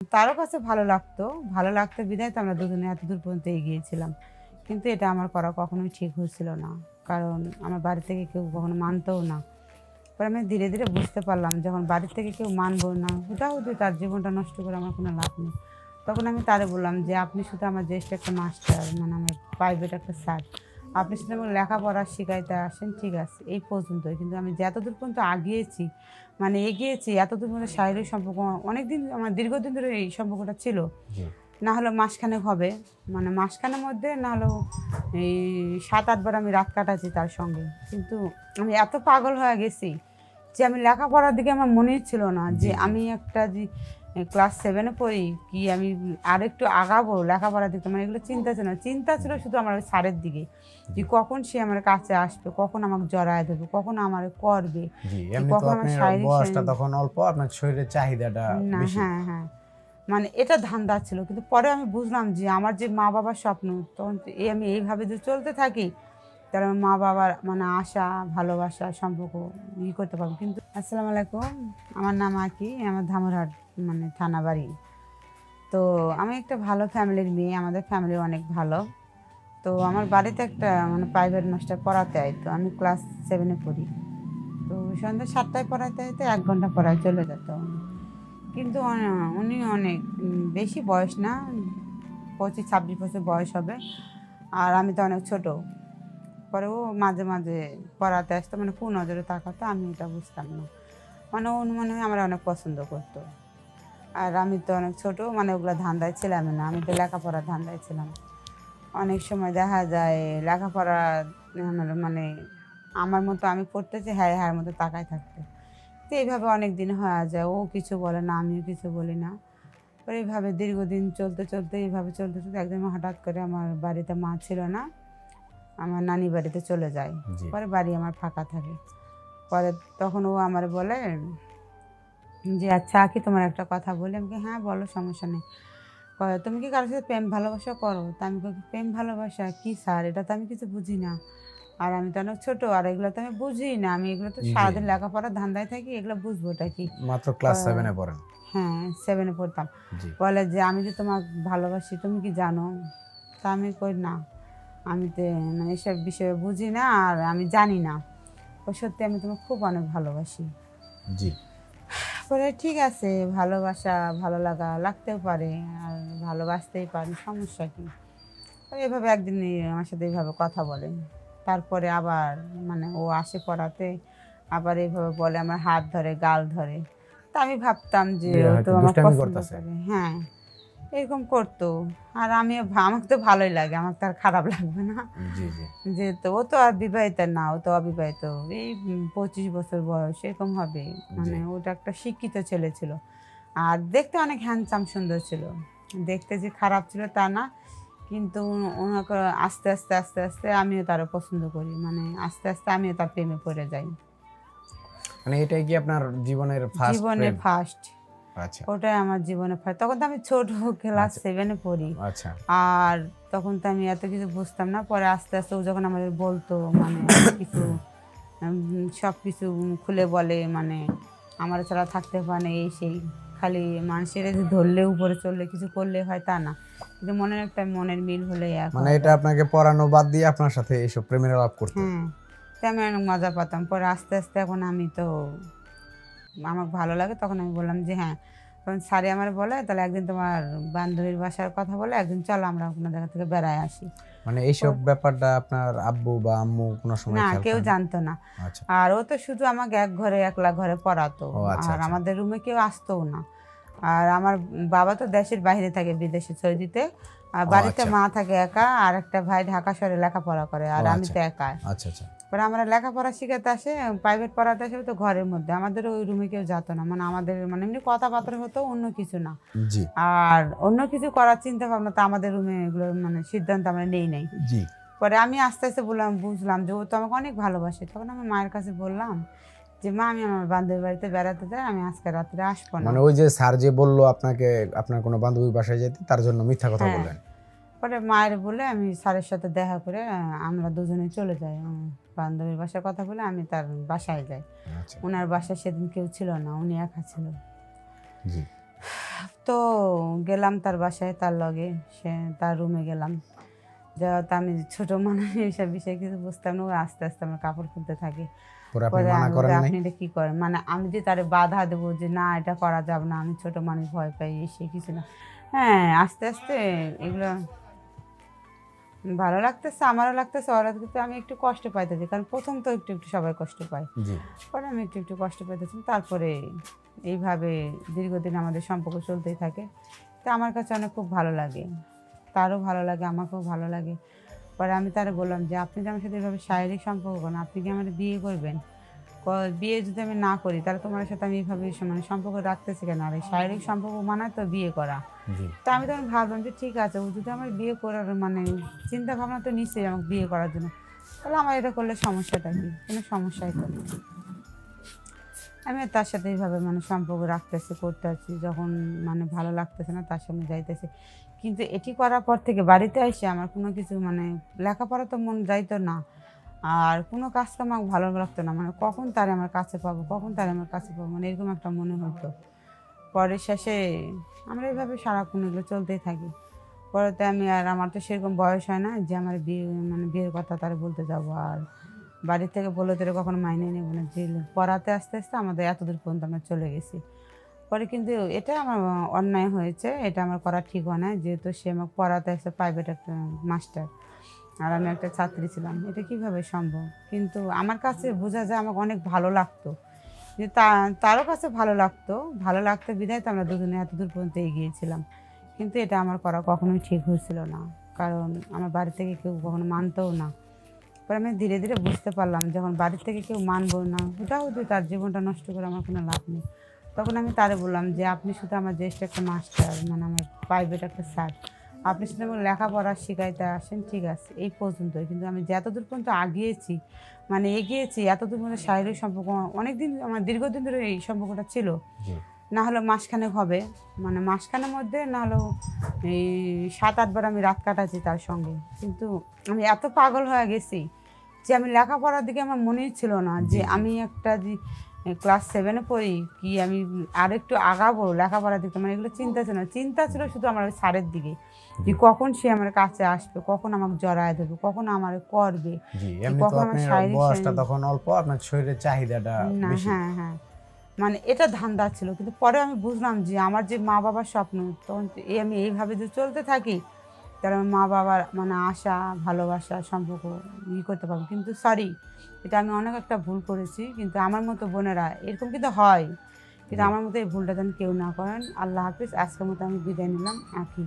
তারও কাছে ভালো লাগতো বিধায় তো আমরা দুজনে এতদূর পর্যন্ত এগিয়েছিলাম। কিন্তু এটা আমার করা কখনোই ঠিক হচ্ছিল না। কারণ আমার বাড়ি থেকে কেউ কখনো মানতও না। পরে আমি ধীরে, ধীরে বুঝতে পারলাম যখন বাড়ি থেকে কেউ মানবো না, হুদাহুদি তার জীবনটা নষ্ট করে আমার কোনো লাভ নেই। তখন আমি তারে বললাম যে, "আপনি শুধু আমার জ্যেষ্ঠ একটা মাস্টার, মানে আমার প্রাইভেট একটা স্যার। আপনি শুধু আমাকে লেখাপড়া শিখাইতে আসেন, ঠিক আছে, এই পর্যন্তই। কিন্তু আমি যে এতদূর পর্যন্ত আগিয়েছি, মানে এগিয়েছি, এতদূর পর্যন্ত শারীরিক সম্পর্ক অনেকদিন আমার দীর্ঘদিন ধরে এই সম্পর্কটা ছিল। জি, না হলেও মাসখানেক হবে। মানে মাসখানেক মধ্যে না হলেও এই ৭-৮ বার আমি রাত কাটাচ্ছি তার সঙ্গে। কিন্তু আমি এত পাগল হয়ে গেছি যে আমি লেখাপড়ার দিকে আমার মনেই ছিল না যে জি, জি, আমি একটা যে ক্লাস 7 এ পড়ি, কি আমি আরেকটু আগাবো লেখাপড়ার দিকে, মানে এগুলো চিন্তা ছিল না। চিন্তা ছিল শুধু আমার ওই স্যারের দিকে। যে জি, কখন সে আমার কাছে আসবে, কখন আমাকে জড়ায় ধরবে, কখন আমারে করবে, জি। কি এমনি তো কখন আমার আপনার শারীরিক বয়সটা তখন অল্প, আপনার শরীরের চাহিদাটা না, বেশি। হ্যাঁ, হ্যাঁ। মানে এটা ধান্দা ছিল। কিন্তু পরে আমি বুঝলাম যে আমার যে মা-বাবার স্বপ্ন, তখন তো আমি এইভাবে যদি চলতে থাকি, তাহলে আমার মা-বাবার মানে আশা, ভালোবাসা, সম্পর্ক করতে পারবো। কিন্তু আসসালামু আলাইকুম। আমার নাম আঁকি। আমার ধামরাহাট মানে থানা বাড়ি। তো আমি একটা ভালো ফ্যামিলির মেয়ে। আমাদের ফ্যামিলি অনেক ভালো। তো আমার বাড়িতে একটা মানে প্রাইভেট মাস্টার পড়াতে আইতো। আমি ক্লাস 7 এ পড়ি। তো সন্ধ্যা ৭ টায় পড়াইতে আইতো, ১ ঘন্টা পড়ায় চলে যেত। কিন্তু উনি অনেক বেশি বয়স না, ২৫-২৬ বছর বয়স হবে। আর আমি তো অনেক ছোট। পরে ও মাঝে, মাঝে পড়াতে আসতো, মানে কুনজরে তাকাতো, আমি এটা বুঝতাম না। মানে ও মনে হয় আমার অনেক পছন্দ করতো। আর আমি তো অনেক ছোট, মানে ওগুলা ধান্দায় ছিলামই না। আমি তো লেখাপড়ার ধান্দায় ছিলাম। অনেক সময় দেখা যায় লেখাপড়া আমার মানে আমার মতো আমি পড়তেছি, হ্যাঁ, হ্যাঁ মতো তাকায় থাকতো। তো এইভাবে অনেক দিন হয়ে যায়। ও কিছু বলে না, আমিও কিছু বলি না। পরে এইভাবে দীর্ঘদিন চলতে, চলতে এইভাবে চলতে, চলতে একদিন হঠাৎ করে আমার বাড়িতে মা ছিল না। আমার নানি বাড়িতে চলে যায়। জি, পরে বাড়ি আমার ফাঁকা থাকে। পরে তখন ও আমারে বলে যে, "আচ্ছা আঁকি তোমার একটা কথা বলি?" আমি কই, "হ্যাঁ, বলো সমস্যা নেই।" কয়, "তুমি কি কারো সাথে প্রেম ভালোবাসা করো?" তা আমি কই, "প্রেম ভালোবাসা কি স্যার? এটা তো আমি কিছু বুঝি না। আর আমি তো অনেক ছোট। আর এগুলো তো আমি বুঝিই না। আমি এগুলো তো জি। সারাদিন লেখাপড়ার ধান্দায় থাকি। এগুলো বুঝবোটা কি?" মাত্র ক্লাস কয় 7 এ পড়েন। হ্যাঁ, 7 এ পড়তাম। জি, বলে যে, "আমি যে তোমাকে ভালোবাসি তুমি কি জানো?" তা আমি কই, "না, আমি তো মানে এসব বিষয়ে বুঝি না আর আমি জানি না। কই, সত্যি আমি তোমাকে খুব অনেক ভালোবাসি।" জি। পরে ঠিক আছে, ভালোবাসা, ভালো লাগা লাগতেও পারে। আর ভালোবাসতেই পারি, সমস্যা কি? তো এভাবে একদিন আমার সাথে এইভাবে কথা বলে। তারপরে আবার মানে ও আসে পড়াতে, আবার এভাবে বলে, আমার হাত ধরে, গাল ধরে। তা আমি ভাবতাম যে যে ও তো হয়তো আমাকে দুষ্টামি পছন্দ করতেছে। করে। হ্যাঁ, এরকম করতো। আর আমিও আমাকে তো ভালোই লাগে। আমার তো আর খারাপ লাগবে না। জি, জি, যেহেতু ও তো আর বিবাহিতা না, ও তো অবিবাহিত। এই ২৫ বছর বয়স এরকম হবে। জি। মানে ওটা একটা শিক্ষিত ছেলে ছিল। আর দেখতে অনেক হ্যান্ডসাম সুন্দর ছিল। দেখতে যে খারাপ ছিল তা না। কিন্তু ওনাকে আস্তে, আস্তে, আস্তে, আস্তে আমিও তারে পছন্দ করি। মানে আস্তে, আস্তে আমিও তার প্রেমে পড়ে যাই। মানে এটাই কি আপনার জীবনের ফার্স্ট জীবনে প্রেম? ফার্স্ট। আচ্ছা, ওটাই আমার জীবনে ফার্স্ট। তখন তো আমি ছোট, ক্লাস আচ্ছা, 7 এ পড়ি। আচ্ছা। আর তখন তো আমি এত কিছু বুঝতাম না। পরে আস্তে, আস্তে ও যখন আমাদের বলতো, মানে অনেক কিছু সবকিছু খুলে বলে, মানে আমার ছাড়া থাকতে পারে না এই সেই। খালি মানুষের যে ধরলে উপরে চললে কিছু করলে হয় তা না। কিন্তু মনের একটা মনের মিল হলে এক মানে হয়ে এটা যায়। আপনাকে পড়ানো বাদ দিয়ে আপনার সাথে এইসব প্রেমের আলাপ করতো। হ্যাঁ, তো আমি অনেক মজা পাতাম। পরে আস্তে, আস্তে এখন আমি তো আমাকে ভালো লাগে, তখন আমি বললাম যে হ্যাঁ, তখন স্যারে আমারে বলে, "তাহলে একদিন তোমার বান্ধবীর বাসার কথা বলে একদিন চলো আমরা কোনো জায়গা থেকে বেড়ায় আসি।" মানে এইসব ব্যাপারটা আপনার আব্বু বা আম্মু কোনো সময় না, খেয়াল কেউ করেন? জানতো না। আচ্ছা। আর ও তো শুধু আমাকে এক ঘরে একলা ঘরে পড়াতো। ও আচ্ছা, আর আচ্ছা। আমাদের রুমে কেউ আসতও না। আর আমার বাবা তো দেশের বাইরে থাকে, বিদেশে সৌদিতে। আর ও বাড়িতে আচ্ছা। মা থাকে একা, আর একটা ভাই ঢাকা শহরে লেখাপড়া করে। ও আর আমি আচ্ছা। তো একা। আচ্ছা, আচ্ছা। পরে আমরা লেখাপড়া শিখাতে আসে, প্রাইভেট পড়াতে আসে তো ঘরের মধ্যে। আমাদের ওই রুমে কেউ যেত না। মানে আমাদের মানে এমনি কথাবার্তা হতো, অন্য কিছু না। জি, আর অন্য কিছু করার চিন্তা ভাবনা তো আমাদের রুমে এগুলো মানে সিদ্ধান্ত আমরা নেই নাই। জি। পরে আমি আস্তে, আস্তে বুঝলাম যে ও তো আমাকে অনেক ভালোবাসে। তখন আমি মায়ের কাছে বললাম যে, "মা, আমি আমার বান্ধবীর বাড়িতে বেড়াতে যাই। আমি আজকে রাত্রে আসবো না।" মানে ওই যে স্যার যে বলল আপনাকে আপনার কোনো বান্ধবীর বাসায় যেতে, তার জন্য মিথ্যা কথা হ্যাঁ। বললেন। পরে মায়ের বলে আমি স্যারের সাথে দেখা করে আমরা দুজনে চলে যাই। বান্ধবীর বাসায় কথা বলে আমি তার বাসায় যাই। আচ্ছা। উনার বাসায় সেদিন কেউ ছিল না। উনি একা ছিল। জি। তো গেলাম তার বাসায়, তার লগে সে তার রুমে গেলাম। যাওয়া তো আমি ছোট মানুষ, এইসব বিষয়ে কিছু বুঝতাম না। ও আস্তে আস্তে আমার কাপড় খুলতে থাকে। পরে আপনি পরে মানা আমি বলি, করেন নাই? আপনি এটা কি করেন? মানে আমি যে তারে বাধা দেবো যে না এটা করা যাবে না, আমি ছোট মানুষ, ভয় পাই, সে কিছু না। হ্যাঁ, আস্তে আস্তে এগুলো ভালো লাগতেছে, আমারও লাগতেছে, ওরা কিন্তু আমি একটু কষ্ট পাইতেছি, কারণ প্রথম তো একটু একটু সবাই কষ্ট পায়। জি। পরে আমি একটু একটু কষ্ট পাইতেছি। তারপরে এইভাবে দীর্ঘদিন আমাদের সম্পর্ক চলতেই থাকে। তো আমার কাছে অনেক খুব ভালো লাগে, তারও ভালো লাগে, আমাকেও ভালো লাগে। পরে আমি তারে বললাম যে আপনি যে আমার সাথে এভাবে শারীরিক সম্পর্ক করেন, আপনি কি আমার বিয়ে করবেন? বিয়ে যদি আমি না করি তাহলে তোমার সাথে আমি এইভাবে মানে সম্পর্ক রাখতেছি কেন? আর এই শারীরিক সম্পর্ক মানে তো বিয়ে করা। জি। তো আমি তখন ভাবলাম যে ঠিক আছে, ও যদি আমার বিয়ে করার মানে চিন্তা ভাবনা তো নিশ্চয়ই আমাকে বিয়ে করার জন্য, তাহলে আমার এটা করলে সমস্যাটা কি? কোনো সমস্যাই তো না। আমি তার সাথে এইভাবে মানে সম্পর্ক রাখতেছি, করতে আছি, যখন মানে ভালো লাগতেছে না তার সঙ্গে যাইতেছি। কিন্তু এটি করার পর থেকে বাড়িতে এসে আমার কোনো কিছু মানে লেখাপড়া তো মন যাইতো না। আর কোনো কাজকাম আমাকে ভালো লাগতো না। মানে কখন তারে আমার কাছে পাবো, কখন তারে আমার কাছে পাবো, মানে এরকম একটা মনে হতো। পরে শেষে আমরা এভাবে সারাক্ষণ এগুলো চলতেই থাকি। পরেতে আমি আর আমার তো সেরকম বয়স হয় না যে আমার বিয়ে মানে বিয়ের কথা তারে বলতে যাবো। আর বাড়ি থেকে বলে তোরে কখনো মাইনে নেব না। যে পড়াতে আস্তে আস্তে আমাদের এতদূর পর্যন্ত আমরা চলে গেছি। পরে কিন্তু এটা আমার অন্যায় হয়েছে। এটা আমার করা ঠিক হয় না। যেহেতু সে আমাকে পড়াতে আসছে, প্রাইভেট একটা মাস্টার। আর আমি একটা ছাত্রী ছিলাম। এটা কিভাবে সম্ভব? কিন্তু আমার কাছে বোঝা যায় আমাকে অনেক ভালো লাগতো। যে তারও কাছে ভালো লাগতো। ভালো লাগতো বিধায় তো আমরা দুজনে এতদূর পর্যন্ত এগিয়েছিলাম। কিন্তু এটা আমার করা কখনোই ঠিক হয়েছিল না। কারণ আমার বাড়ি থেকে কেউ কখনো মানতও না। পরে আমি ধীরে ধীরে বুঝতে পারলাম, যখন বাড়ি থেকে কেউ মানবো না, হুদাহুদি তার জীবনটা নষ্ট করে আমার কোনো লাভ নেই। তখন আমি তারে বললাম যে আপনি শুধু আমার জ্যেষ্ঠ একটা মাস্টার, মানে আমার প্রাইভেট একটা স্যার, আপনি শুধু আমার লেখাপড়া শিখাইতে আসেন, ঠিক আছে, এই পর্যন্তই। কিন্তু আমি যতদূর পর্যন্ত আগিয়েছি, মানে এগিয়েছি, এতদূর পর্যন্ত শারীরিক সম্পর্ক অনেকদিন, আমার দীর্ঘদিন ধরে এই সম্পর্কটা ছিল। জি। না হলেও মাসখানেক হবে, মানে মাসখানেক মধ্যে না হলেও এই ৭-৮ বার আমি রাত কাটাচ্ছি তার সঙ্গে। কিন্তু আমি এত পাগল হয়ে গেছি যে আমি লেখাপড়ার দিকে আমার মনেই ছিল না যে জি, জি। আমি একটা যে ক্লাস 7 এ পড়ি, কি আমি আরেকটু আগাবো লেখাপড়ার দিকে, মানে এগুলো চিন্তা ছিল না। চিন্তা ছিল শুধু আমার ওই স্যারের দিকে, যে কখন সে আমার কাছে আসবে, কখন আমাকে জড়ায় ধরবে, কখন আমার করবে, জি, যে এমনি তো কখন আমার আপনার শারীরিক বয়সটা তখন অল্প, আপনার শরীরের চাহিদাটা না, বেশি। হ্যাঁ, হ্যাঁ। মানে এটা ধান্দা ছিল। কিন্তু পরে আমি বুঝলাম যে আমার যে মা-বাবার স্বপ্ন, তখন তো আমি এইভাবে যদি চলতে থাকি, তাহলে আমার মা-বাবার মানে আশা, ভালোবাসা, সম্পর্ক করতে পারবো। কিন্তু সরি, এটা আমি অনেক একটা ভুল করেছি। কিন্তু আমার মতো বোনেরা এরকম কিন্তু হয়। কিন্তু জি। আমার মতো এই ভুলটা যেন কেউ না করেন। আল্লাহ হাফিজ। আজকের মতো আমি বিদায় নিলাম। আঁখি।